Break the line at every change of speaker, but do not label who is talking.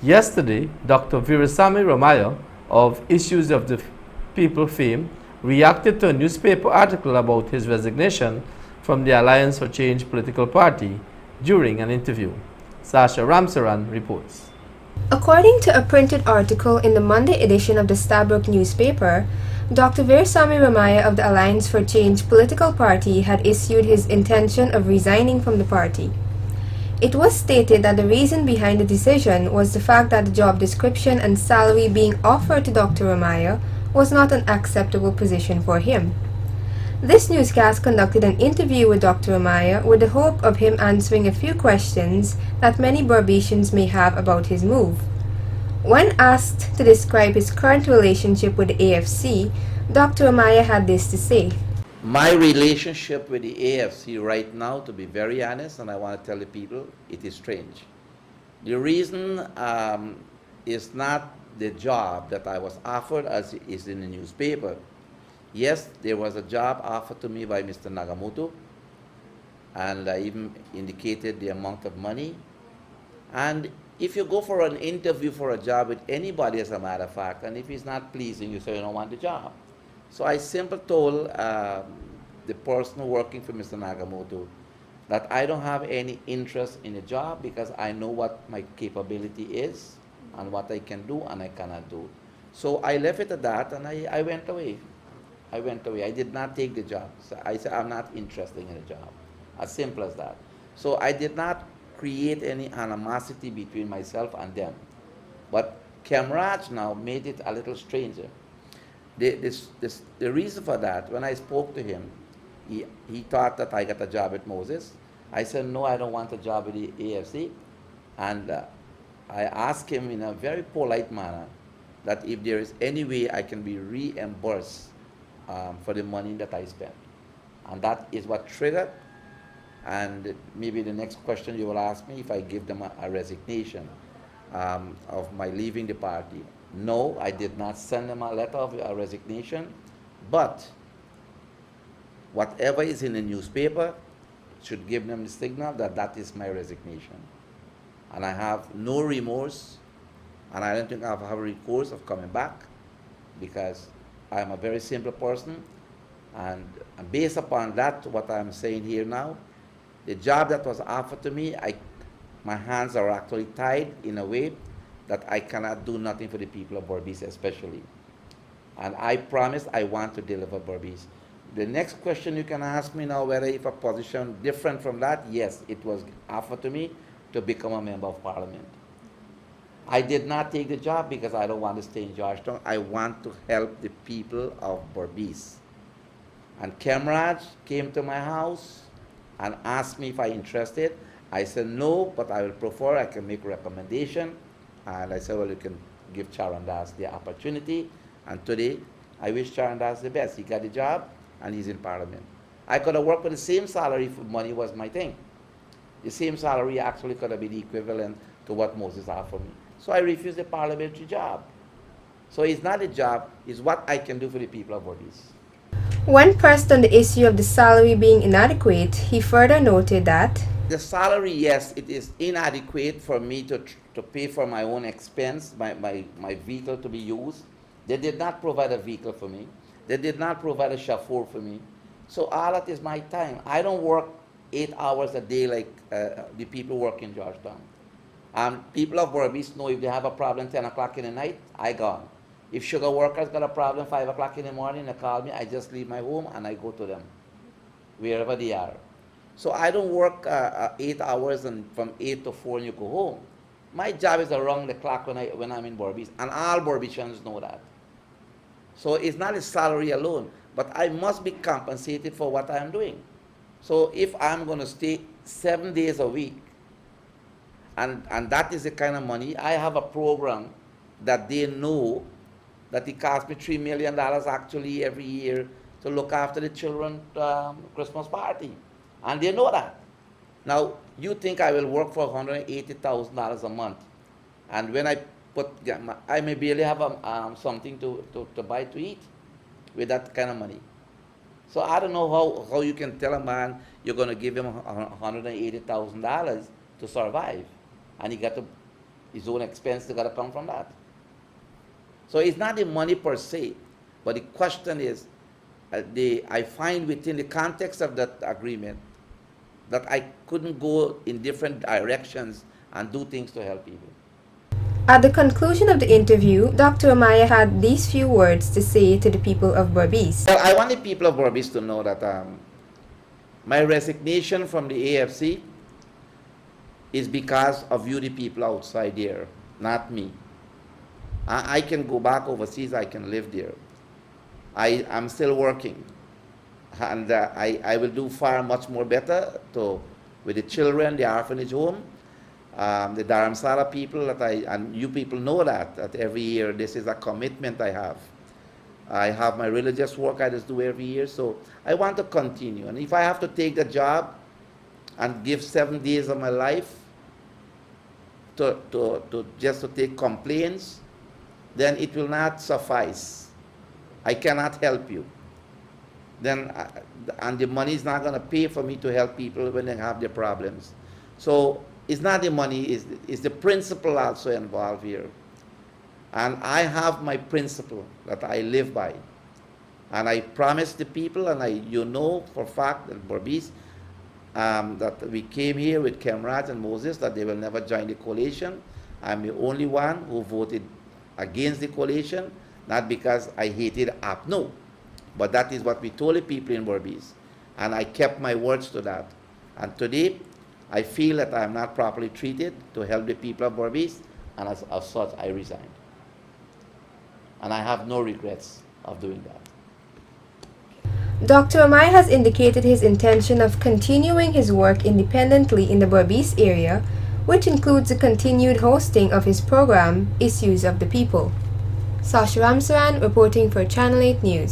Yesterday, Dr. Veerasammy Ramayya of Issues of the People fame reacted to a newspaper article about his resignation from the Alliance for Change political party during an interview. Sasha Ramsaran reports.
According to a printed article in the Monday edition of the Stabrook newspaper, Dr. Veerasammy Ramayya of the Alliance for Change political party had issued his intention of resigning from the party. It was stated that the reason behind the decision was the fact that the job description and salary being offered to Dr. Ramayya was not an acceptable position for him. This newscast conducted an interview with Dr. Ramayya with the hope of him answering a few questions that many Barbadians may have about his move. When asked to describe his current relationship with the AFC, Dr. Ramayya had this to say.
My relationship with the AFC right now, to be very honest, and I want to tell the people, it is strange. The reason is not the job that I was offered as is in the newspaper. Yes, there was a job offered to me by Mr. Nagamoto, and I even indicated the amount of money. And if you go for an interview for a job with anybody, as a matter of fact, and if it's not pleasing, you say you don't want the job. So I simply told the person working for Mr. Nagamoto that I don't have any interest in the job because I know what my capability is and what I can do and I cannot do. So I left it at that and I went away. I went away. I did not take the job. So I said I'm not interested in the job. As simple as that. So I did not create any animosity between myself and them. But Camraj now made it a little stranger. The reason for that, when I spoke to him, he thought that I got a job at Moses. I said, no, I don't want a job at the AFC. And I asked him in a very polite manner that if there is any way I can be reimbursed for the money that I spent. And that is what triggered. And maybe the next question you will ask me if I give them a resignation of my leaving the party. No, I did not send them a letter of resignation, but whatever is in the newspaper should give them the signal that that is my resignation. And I have no remorse, and I don't think I have a recourse of coming back because I'm a very simple person, and based upon that, what I'm saying here now, the job that was offered to me, my hands are actually tied in a way that I cannot do nothing for the people of Berbice especially. And I promise I want to deliver Berbice. The next question you can ask me now, whether if a position different from that, yes, it was offered to me to become a member of parliament. I did not take the job because I don't want to stay in Georgetown. I want to help the people of Berbice. And Camraj came to my house and asked me if I'm interested. I said no, but I will prefer I can make a recommendation. And I said, well, you can give Charandas the opportunity. And today, I wish Charandas the best. He got the job, and he's in parliament. I could have worked with the same salary if money was my thing. The same salary actually could have been equivalent to what Moses offered me. So I refused the parliamentary job. So it's not a job, it's what I can do for the people of Berbice.
When pressed on the issue of the salary being inadequate, he further noted that
the salary, yes, it is inadequate for me to pay for my own expense, my vehicle to be used. They did not provide a vehicle for me. They did not provide a chauffeur for me. So all that is my time. I don't work 8 hours a day like the people work in Georgetown. People of Berbice know if they have a problem 10 o'clock in the night, I gone. If sugar workers got a problem 5 o'clock in the morning, they call me, I just leave my home and I go to them, wherever they are. So I don't work 8 hours and from 8 to 4 and you go home. My job is around the clock when I'm in Berbice, and all Berbicians know that. So it's not a salary alone, but I must be compensated for what I'm doing. So if I'm going to stay 7 days a week, and that is the kind of money, I have a program that they know that it costs me $3 million actually every year to look after the children's Christmas party. And they know that. Now, you think I will work for $180,000 a month, and when I may barely have something to buy to eat with that kind of money. So I don't know how you can tell a man you're going to give him $180,000 to survive, and he got to his own expense got to come from that. So it's not the money per se, but the question is, I find within the context of that agreement that I couldn't go in different directions and do things to help people.
At the conclusion of the interview, Dr. Ramayya had these few words to say to the people of Berbice.
Well, I want the people of Berbice to know that my resignation from the AFC is because of you, the people outside there, not me. I can go back overseas, I can live there. I'm still working, and I will do far much more better with the children, the orphanage home, the Dharamsala people, and you people know that every year this is a commitment I have. I have my religious work I just do every year, so I want to continue. And if I have to take the job and give 7 days of my life just to take complaints, then it will not suffice. I cannot help you. Then, and the money is not going to pay for me to help people when they have their problems. So it's not the money, it's the principle also involved here. And I have my principle that I live by. And I promise the people, and you know for a fact that Berbice, that we came here with Kemrat and Moses, that they will never join the coalition. I'm the only one who voted against the coalition, not because I hated APNO, but that is what we told the people in Berbice. And I kept my words to that. And today, I feel that I am not properly treated to help the people of Berbice, and as such, I resigned. And I have no regrets of doing that.
Dr. Ramayya has indicated his intention of continuing his work independently in the Berbice area, which includes the continued hosting of his program, Issues of the People. Sasha Ramsaran reporting for Channel 8 News.